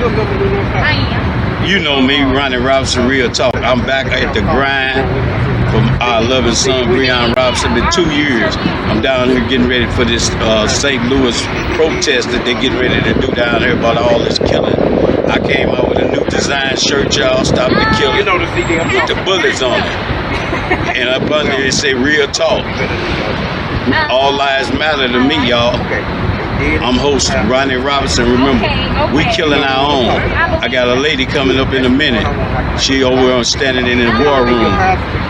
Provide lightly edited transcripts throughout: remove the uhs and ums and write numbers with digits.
I am. You know me, Ronnie Robinson, Real Talk. I'm back at the grind from our loving son, Breon Robinson. In 2 years, I'm down here getting ready for this St. Louis protest that they're getting ready to do down here about all this killing. I came out with a new design shirt, y'all. Stop the killing. With the bullets on it. And up under it say Real Talk. All lives matter to me, y'all. I'm host Ronnie Robinson. Remember, we killing our own. I got a lady coming up in a minute. She over on standing in the war room.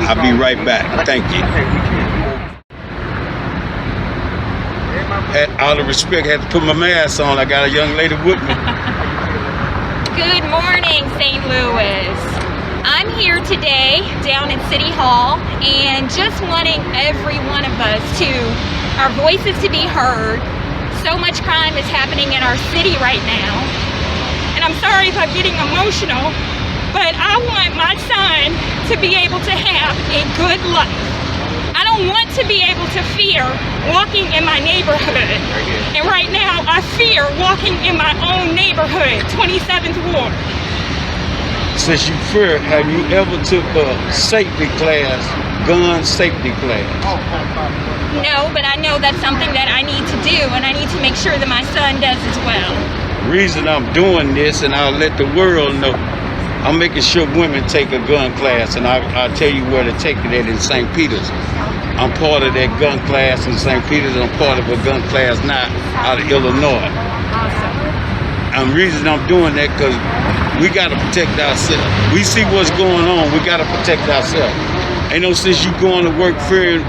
I'll be right back. Thank you. Out of respect, I had to put my mask on. I got a young lady with me. Good morning, St. Louis. I'm here today down in City Hall and just wanting every one of us our voices to be heard. So much crime is happening in our city right now. And I'm sorry if I'm getting emotional, but I want my son to be able to have a good life. I don't want to be able to fear walking in my neighborhood. And right now, I fear walking in my own neighborhood, 27th Ward. Since you fear, have you ever took a safety class, gun safety class? No, but I know that's something that I need to do, and I need to make sure that my son does as well. Reason I'm doing this, and I'll let the world know, I'm making sure women take a gun class, and I'll tell you where to take it at in St. Peter's. I'm part of that gun class in St. Peter's, and I'm part of a gun class now out of Illinois. Awesome. And the reason I'm doing that, because we got to protect ourselves. We see what's going on, we got to protect ourselves. Ain't no sense you going to work fearing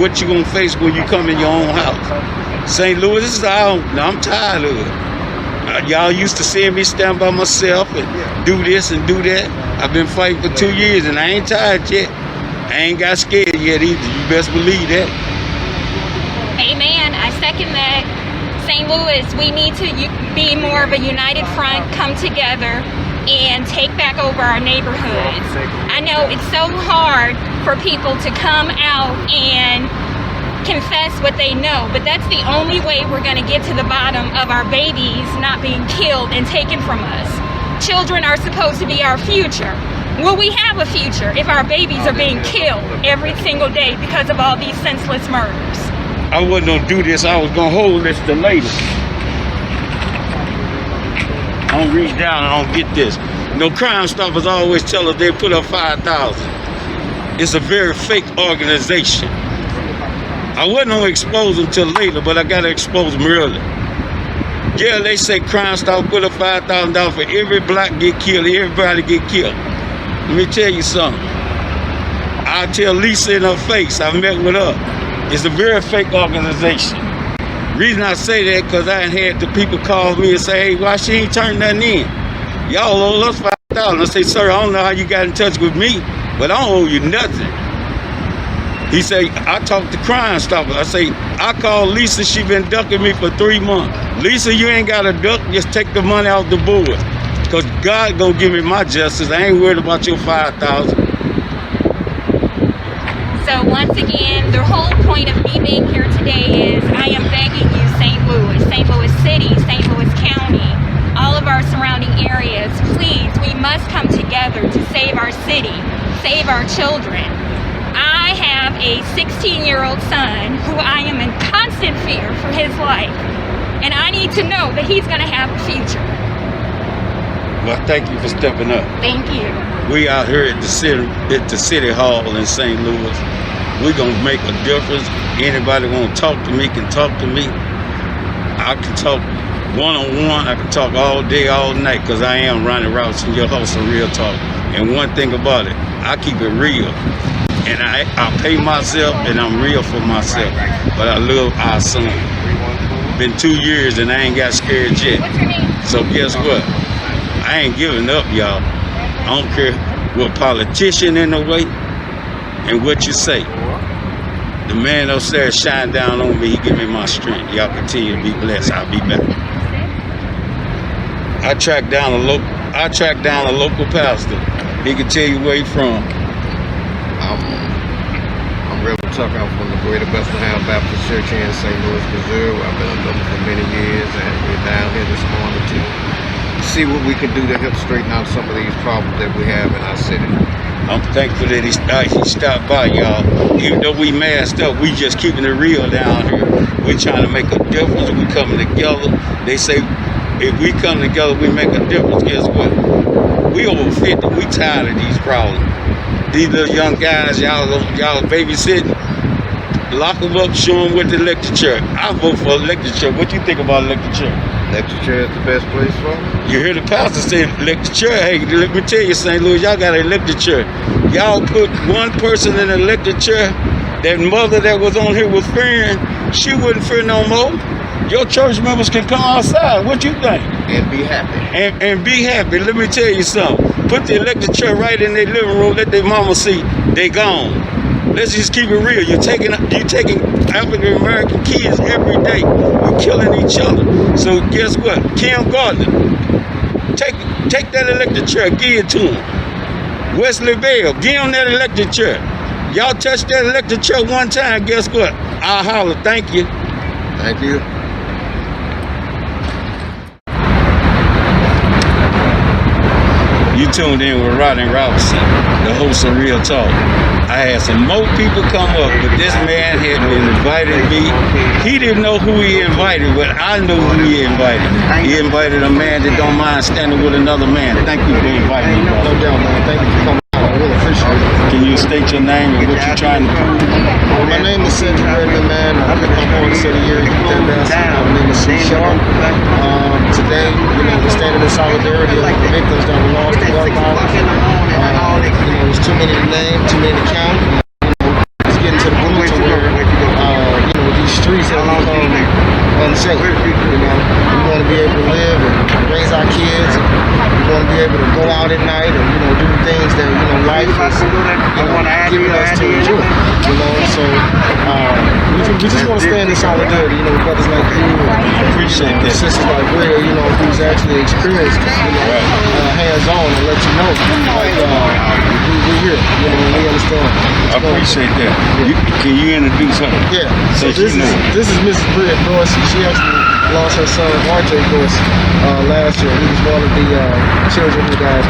what you gonna face when you come in your own house. St. Louis, this is I'm tired of it. Y'all used to seeing me stand by myself and do this and do that. I've been fighting for 2 years and I ain't tired yet. I ain't got scared yet either. You best believe that. Amen. I second that. St. Louis, we need to be more of a united front, come together, and take back over our neighborhoods. I know it's so hard for people to come out and confess what they know, but that's the only way we're going to get to the bottom of our babies not being killed and taken from us. Children are supposed to be our future. Will we have a future if our babies are being killed every single day because of all these senseless murders? I wasn't going to do this. I was going to hold this to later. I don't reach down and I don't get this. No, Crime Stoppers always tell us they put up 5,000. It's a very fake organization. I wasn't going to expose them till later, but I got to expose them early. Yeah, they say Crime Stoppers put up $5,000 for every black get killed, everybody get killed. Let me tell you something. I'll tell Lisa in her face, I met with her. It's a very fake organization. Reason I say that, because I had the people call me and say, hey, why she ain't turning nothing in? Y'all owe us $5,000. I say, sir, I don't know how you got in touch with me, but I don't owe you nothing. He say, I talked to Crime Stoppers. I say, I called Lisa, she been ducking me for 3 months. Lisa, you ain't got to duck, just take the money off the board. Because God gonna give me my justice. I ain't worried about your 5,000. So once again, the whole point of me being here today is I am begging you, St. Louis City, St. Louis County, all of our surrounding areas, please, we must come together to save our city, save our children. I have a 16-year-old son who I am in constant fear for his life, and I need to know that he's gonna have a future. Well, thank you for stepping up. Thank you. We out here at the city hall in St. Louis. We're gonna make a difference. Anybody wanna talk to me can talk to me. I can talk one-on-one. I can talk all day, all night, because I am Ronnie Robinson, your host of Real Talk. And one thing about it, I keep it real. And I pay myself and I'm real for myself. But I love our son. Been 2 years and I ain't got scared yet. What's your name? So guess what? I ain't giving up, y'all. I don't care what politician in the way and what you say. The man upstairs shine down on me. He give me my strength. Y'all continue to be blessed. I'll be back. I tracked down a local pastor. He can tell you where he from. I'm Reverend Tucker. I'm from the Greater Bethlehem Baptist Church here in St. Louis, Missouri. I've been a member for many years, and we're down here this morning to see see what we can do to help straighten out some of these problems that we have in our city. I'm thankful that he stopped by, y'all. Even though we masked up, we just keeping it real down here. We trying to make a difference. We coming together. They say if we come together, we make a difference. Guess what? We over 50. We tired of these problems. These little young guys, y'all babysitting. Lock them up, show them what the electric chair. I vote for electric chair. What you think about electric chair? Electric chair is the best place for them. You hear the pastor say electric chair. Hey, let me tell you, St. Louis, y'all got an electric chair. Y'all put one person in an electric chair. That mother that was on here was fearing, she wouldn't fear no more. Your church members can come outside. What you think? And be happy. And be happy. Let me tell you something. Put the electric chair right in their living room. Let their mama see they gone. Let's just keep it real. You're taking African American kids every day. You're killing each other. So guess what? Kim Gardner, take that electric chair, give it to him. Wesley Bell, give him that electric chair. Y'all touch that electric chair one time, guess what? I'll holler. Thank you. Thank you. You tuned in with Ronnie Robinson, the host of Real Talk. I had some more people come up, but this man had been inviting me. He didn't know who he invited, but I knew who he invited. He invited a man that don't mind standing with another man. Thank you for inviting me, No brother. doubt, man. Thank you for coming out. I really appreciate it. Can you state your name and what you're trying to do? Well, my name is Saftey, man. I'm born in the city here. My name is Sharp. Today, we're standing in solidarity of the victims that were lost to gun violence. There's too many to name, too many to count. It's getting to the point to where, these streets have become unsafe. We want to be able to live and raise our kids. We want to be able to go out at night and, do things that, life is, giving us to enjoy. So we just want to stand in solidarity, with brothers like you and Appreciate that. sisters like Rhea, who's actually experienced hands-on and let you know, like, we're here, we understand. I appreciate that. Can you introduce her? Yeah. So this is Mrs. Britt Dorsey. She actually lost her son RJ Dorsey last year. He was one of the children who got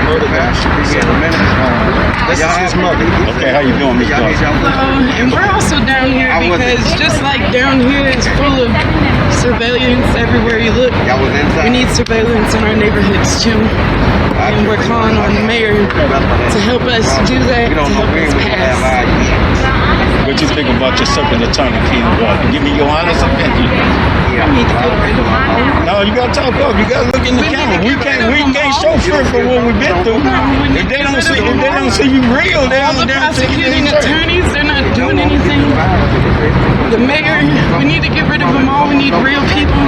murdered last year. This is his mother. Okay, how you doing, Miss Dorsey? And we're also down here because just like down here is full of surveillance everywhere you look, we need surveillance in our neighborhoods too. And we're calling on the mayor to help us do that, to help us pass. What you think about your circuit attorney, Kim Gardner? Give me your honest opinion. We need to get rid of them. No, you gotta talk up. You gotta look in the camera. We can't show fear for what we've been through. If they don't see you real, they All don't the see you prosecuting in church. attorneys, they're not doing anything. The mayor, we need to get rid of them all. We need real people.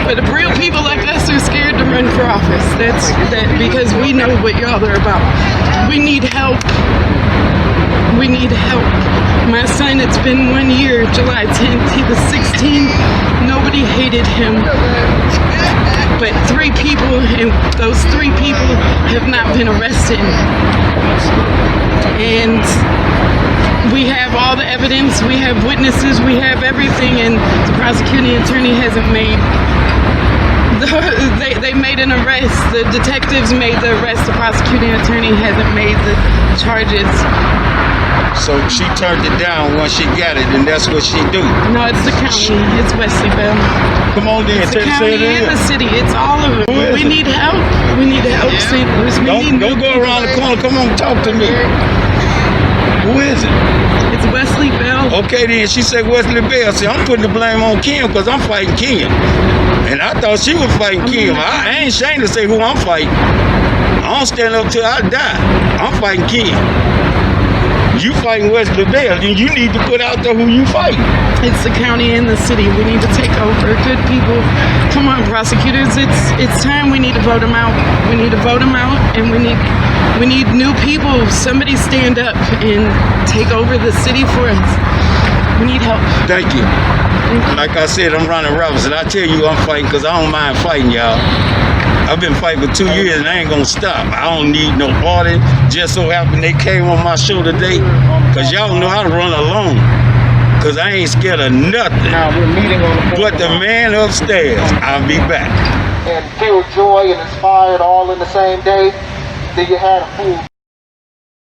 But the real people like us are scared to run for office. That's because we know what y'all are about. We need help. We need help. My son, it's been 1 year, July 10th. He was 16. Nobody hated him. But 3 people, and those 3 people have not been arrested. And we have all the evidence, we have witnesses, we have everything, and the prosecuting attorney hasn't made. They made an arrest. The detectives made the arrest. The prosecuting attorney hasn't made the charges. So she turned it down once she got it, and that's what she do. No, it's the county. It's Wesley Bell. Come on, then. It's the county and the city. It's all of it. Who is We it? need help. We need help. St. Louis. We need Don't go new around the people. corner. Come on, talk to me. Who is it? It's Wesley Bell. Okay, then she said Wesley Bell. See, I'm putting the blame on Kim because I'm fighting Kim. And I thought she was fighting Kim. I ain't ashamed to say who I'm fighting. I don't stand up till I die. I'm fighting Kim. You fighting Wesley Bell, then you need to put out there who you fighting. It's the county and the city. We need to take over. Good people. Come on, prosecutors. It's time. We need to vote them out. We need to vote them out, and we need new people. Somebody stand up and take over the city for us. We need help. Thank you. Like I said, I'm Ronnie Robinson. I tell you I'm fighting because I don't mind fighting, y'all. I've been fighting for 2 years and I ain't gonna stop. I don't need no party. Just so happened they came on my show today because y'all know how to run alone. Because I ain't scared of nothing. Now we're meeting on the But the man upstairs, I'll be back. and feel joy and inspired all in the same day, then you had a fool.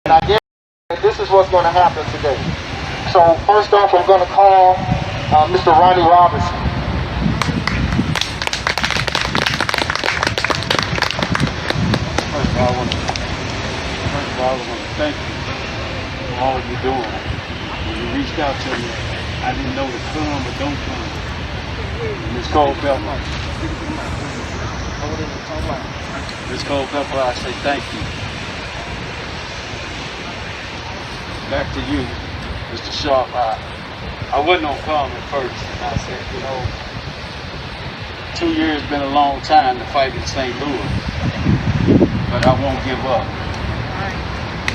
And I guess this is what's going to happen today. So first off, I'm going to call Mr. Ronnie Robinson. First of all, I want to thank you for all you're doing. When you reached out to me, I didn't know to come or don't come. Miss Culpepper. Miss Culpepper, I say thank you. Back to you, Mr. Sharp. I wasn't gonna come at first, and I said, 2 years been a long time to fight in St. Louis, but I won't give up.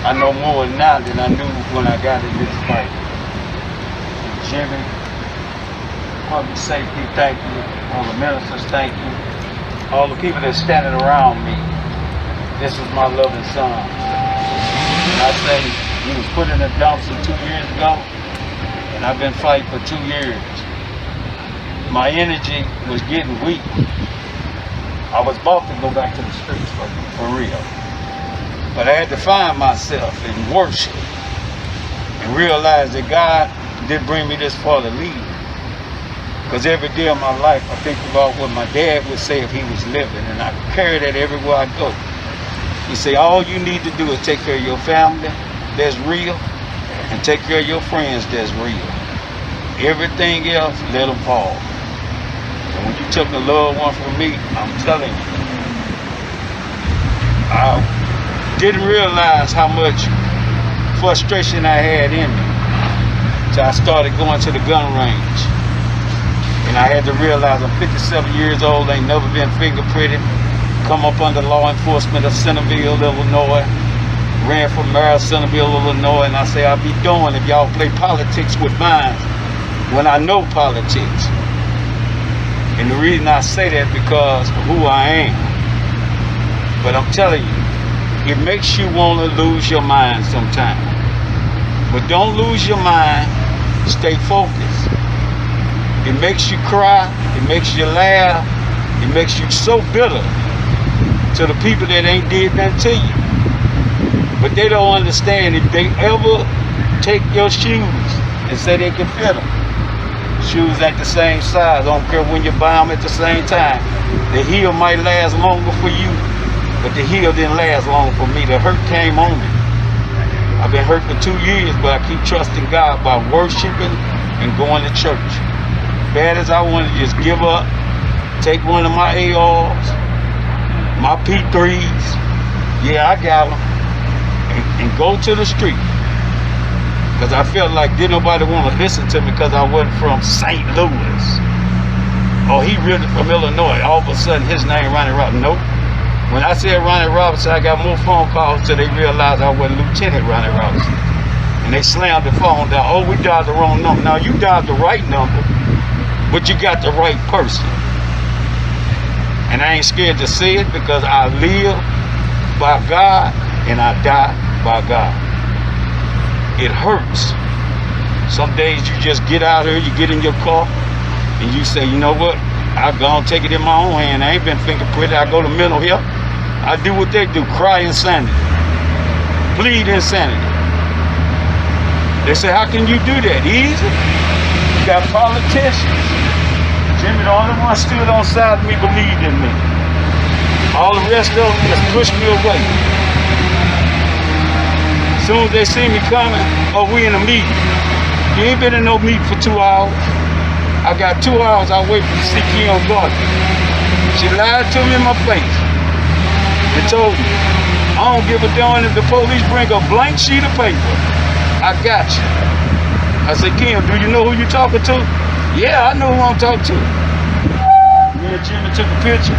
I know more now than I knew when I got in this fight. Jimmy, public safety, thank you. All the ministers, thank you. All the people that's standing around me. This is my loving son. And I say, he was put in a dumpster 2 years ago, and I've been fighting for 2 years. My energy was getting weak. I was about to go back to the streets for real. But I had to find myself in worship and realize that God did bring me this far to lead. Because every day of my life, I think about what my dad would say if he was living, and I carry that everywhere I go. He say, all you need to do is take care of your family that's real, and take care of your friends that's real. Everything else, let them fall. And when you took a loved one from me, I'm telling you, I didn't realize how much frustration I had in me till I started going to the gun range. And I had to realize I'm 57 years old, ain't never been fingerprinted, come up under law enforcement of Centerville, Illinois, ran for mayor of Centerville, Illinois, and I say I'll be doing if y'all play politics with mine when I know politics. And the reason I say that because of who I am. But I'm telling you, it makes you want to lose your mind sometimes. But don't lose your mind, stay focused. It makes you cry, it makes you laugh, it makes you so bitter to the people that ain't did nothing to you. But they don't understand if they ever take your shoes and say they can fit them. Shoes ain't the same size, I don't care when you buy them at the same time. The heel might last longer for you, but the heel didn't last long for me. The hurt came on me. I've been hurt for 2 years, but I keep trusting God by worshiping and going to church. Bad as I want to just give up, take one of my ARs, my P3s, yeah, I got them, and go to the street. Because I felt like didn't nobody want to listen to me because I wasn't from St. Louis. Oh, he really from Illinois. All of a sudden, his name Ronnie Robinson. Nope. When I said Ronnie Robinson, I got more phone calls till they realized I wasn't Lieutenant Ronnie Robinson. And they slammed the phone down. Oh, we dialed the wrong number. Now, you dialed the right number, but you got the right person. And I ain't scared to say it because I live by God and I die by God. It hurts. Some days you just get out here, you get in your car, and you say, you know what? I've gone take it in my own hand. I ain't been fingerprinted. I go to mental health. I do what they do, cry insanity, plead insanity. They say, how can you do that? Easy. You got politicians. Jimmy, the only one stood on side of me, believed in me. All the rest of them just pushed me away. As soon as they see me coming, oh, we in a meeting. You ain't been in no meeting for 2 hours. I got 2 hours, I wait to see Kim Gordon. She lied to me in my face and told me, I don't give a darn if the police bring a blank sheet of paper. I got you. I said, Kim, do you know who you talking to? Yeah, I know who I'm talking to. Me and Jimmy took a picture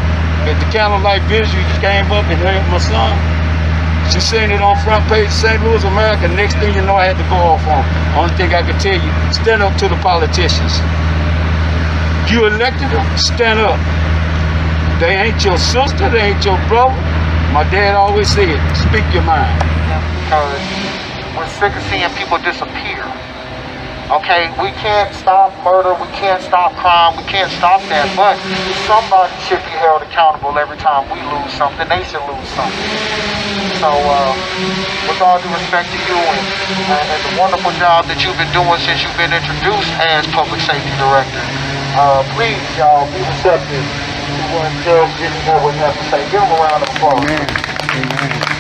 at the candlelight visual. She came up and heard my son. She seen it on front page St. Louis, America. Next thing you know, I had to go off on. Only thing I could tell you, stand up to the politicians. You elected them, stand up. They ain't your sister, they ain't your brother. My dad always said, speak your mind. Because we're sick of seeing people disappear. Okay, we can't stop murder, we can't stop crime, we can't stop that, but somebody should be held accountable every time we lose something. They should lose something. So, with all due respect to you and the wonderful job that you've been doing since you've been introduced as Public Safety Director, please, y'all, be receptive to what Judge Jimmy Edwards has to say. Give him a round of applause. Amen.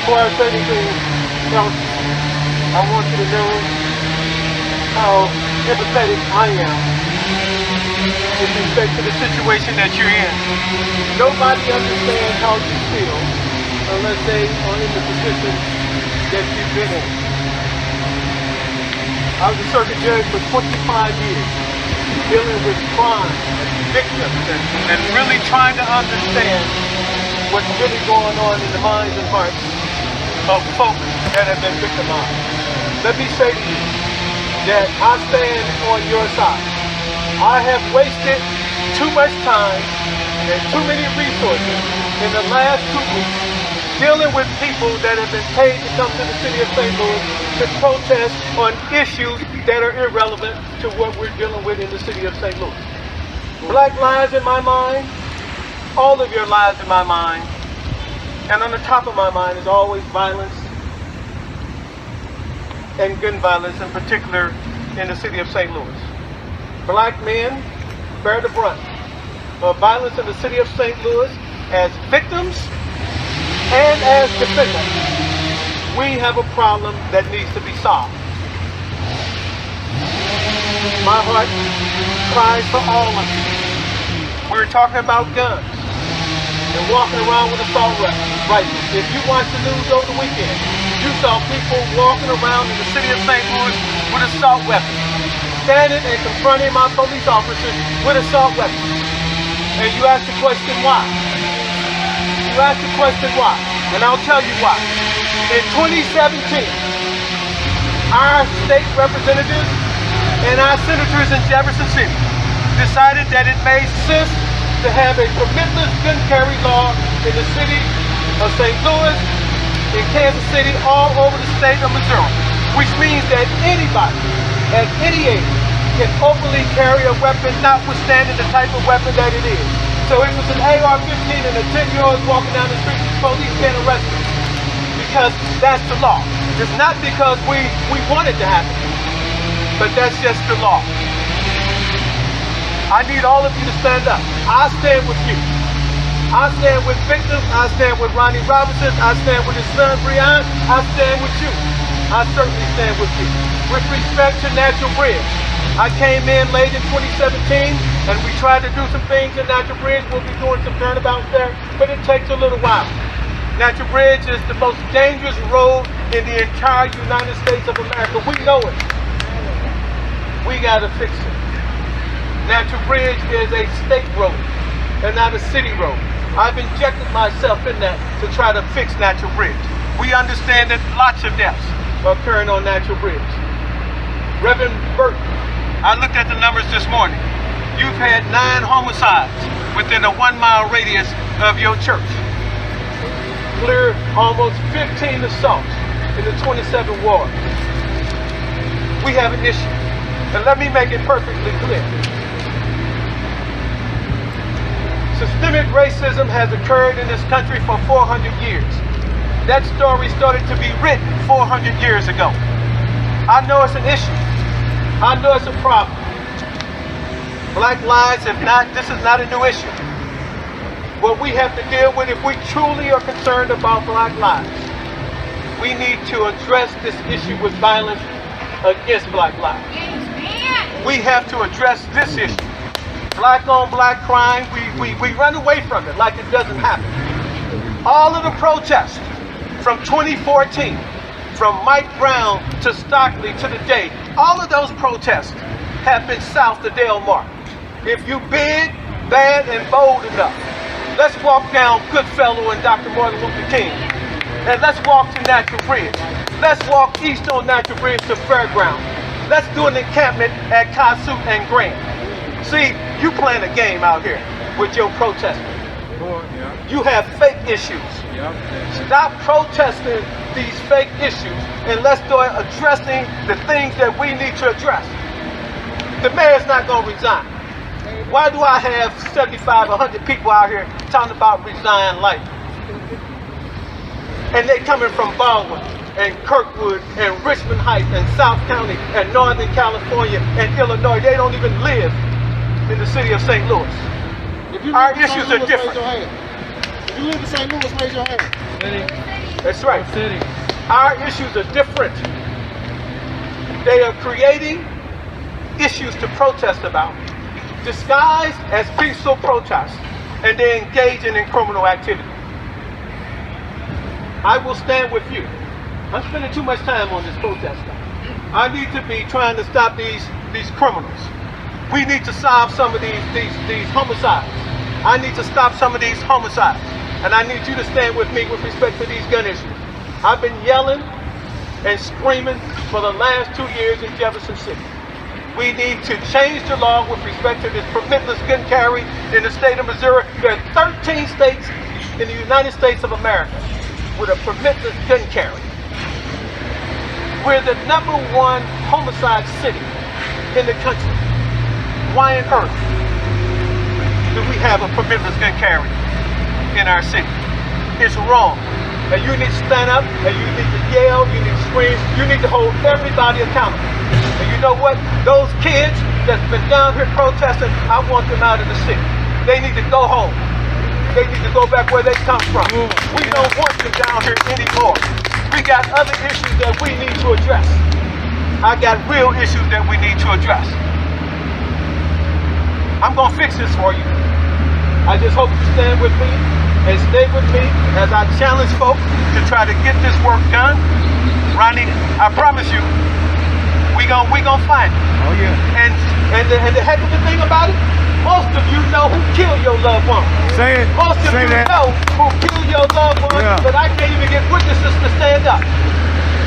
Before I say anything else, I want you to know how empathetic I am with respect to the situation that you're in. Nobody understands how you feel unless they are in the position that you've been in. I was a circuit judge for 25 years, dealing with crime, victims, and really trying to understand what's really going on in the minds and hearts of folks that have been victimized. Let me say to you that I stand on your side. I have wasted too much time and too many resources in the last 2 weeks dealing with people that have been paid to come to the city of St. Louis to protest on issues that are irrelevant to what we're dealing with in the city of St. Louis. Black lives in my mind, all of your lives in my mind, and on the top of my mind is always violence and gun violence, in particular in the city of St. Louis. Black men bear the brunt of violence in the city of St. Louis as victims and as defendants. We have a problem that needs to be solved. My heart cries for all of you. We're talking about guns and walking around with assault rifles. If you watched the news over the weekend, you saw people walking around in the city of St. Louis with assault weapons, standing and confronting my police officers with assault weapons. And you ask the question why? You ask the question why? And I'll tell you why. In 2017, our state representatives and our senators in Jefferson City decided that it made sense to have a permitless gun carry law in the city of St. Louis, in Kansas City, all over the state of Missouri, which means that anybody at any age can openly carry a weapon, notwithstanding the type of weapon that it is. So it was an AR-15 and a 10-year-old walking down the street, police can't arrest them because that's the law. It's not because we want it to happen, but that's just the law. I need all of you to stand up. I stand with you. I stand with victims. I stand with Ronnie Robinson. I stand with his son, Breon. I stand with you. I certainly stand with you. With respect to Natural Bridge, I came in late in 2017, and we tried to do some things in Natural Bridge. We'll be doing some turnabouts there, but it takes a little while. Natural Bridge is the most dangerous road in the entire United States of America. We know it. We gotta fix it. Natural Bridge is a state road and not a city road. I've injected myself in that to try to fix Natural Bridge. We understand that lots of deaths are occurring on Natural Bridge. Reverend Burton, I looked at the numbers this morning. You've had 9 homicides within a 1-mile radius of your church. Clear almost 15 assaults in the 27 wards. We have an issue. And let me make it perfectly clear. Systemic racism has occurred in this country for 400 years. That story started to be written 400 years ago. I know it's an issue. I know it's a problem. Black lives this is not a new issue. What we have to deal with, if we truly are concerned about black lives, we need to address this issue with violence against black lives. We have to address this issue. Black on black crime, we run away from it like it doesn't happen. All of the protests from 2014, from Mike Brown to Stockley to today, all of those protests have been south of Delmar. If you big, bad, and bold enough, let's walk down Goodfellow and Dr. Martin Luther King. And let's walk to Natural Bridge. Let's walk east on Natural Bridge to Fairground. Let's do an encampment at Kossuth and Grant. See, you playing a game out here with your protesting. You have fake issues. Stop protesting these fake issues and let's start addressing the things that we need to address. The mayor's not going to resign. Why do I have 75, 100 people out here talking about resign life? And they coming from Baldwin and Kirkwood and Richmond Heights and South County and Northern California and Illinois. They don't even live in the city of St. Louis. Our issues are different. If you live in St. Louis, raise your hand. That's right. Our issues are different. They are creating issues to protest about, disguised as peaceful protests, and they're engaging in criminal activity. I will stand with you. I'm spending too much time on this protest stuff. I need to be trying to stop these criminals. We need to solve some of these homicides. I need to stop some of these homicides. And I need you to stand with me with respect to these gun issues. I've been yelling and screaming for the last 2 years in Jefferson City. We need to change the law with respect to this permitless gun carry in the state of Missouri. There are 13 states in the United States of America with a permitless gun carry. We're the #1 homicide city in the country. Why on earth do we have a permitless gun carry in our city? It's wrong. And you need to stand up and you need to yell, you need to scream, you need to hold everybody accountable. And you know what? Those kids that's been down here protesting, I want them out of the city. They need to go home. They need to go back where they come from. We don't want them down here anymore. We got other issues that we need to address. I got real issues that we need to address. I'm gonna fix this for you. I just hope you stand with me and stay with me as I challenge folks to try to get this work done. Ronnie, I promise you, we gonna find it. Oh yeah. And the heck of the thing about it, most of you know who killed your loved one. Say it. Most of Say you that. know who killed your loved one, Yeah. but I can't even get witnesses to stand up.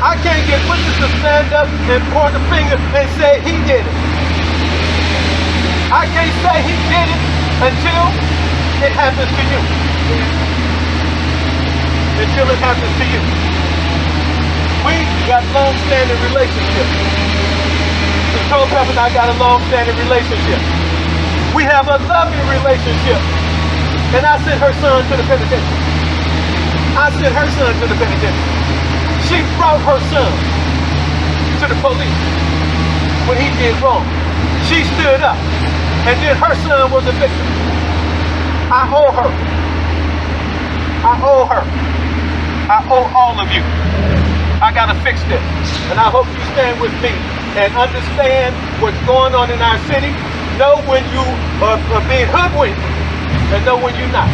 I can't get witnesses to stand up and point the finger and say he did it. I can't say he did it until it happens to you. Until it happens to you. We got long-standing relationships. The Culpepper and I got a long-standing relationship. We have a loving relationship. And I sent her son to the penitentiary. She brought her son to the police when he did wrong. She stood up. And then her son was a victim. I owe her. I owe all of you. I gotta fix this. And I hope you stand with me and understand what's going on in our city. Know when you are being hoodwinked and know when you're not.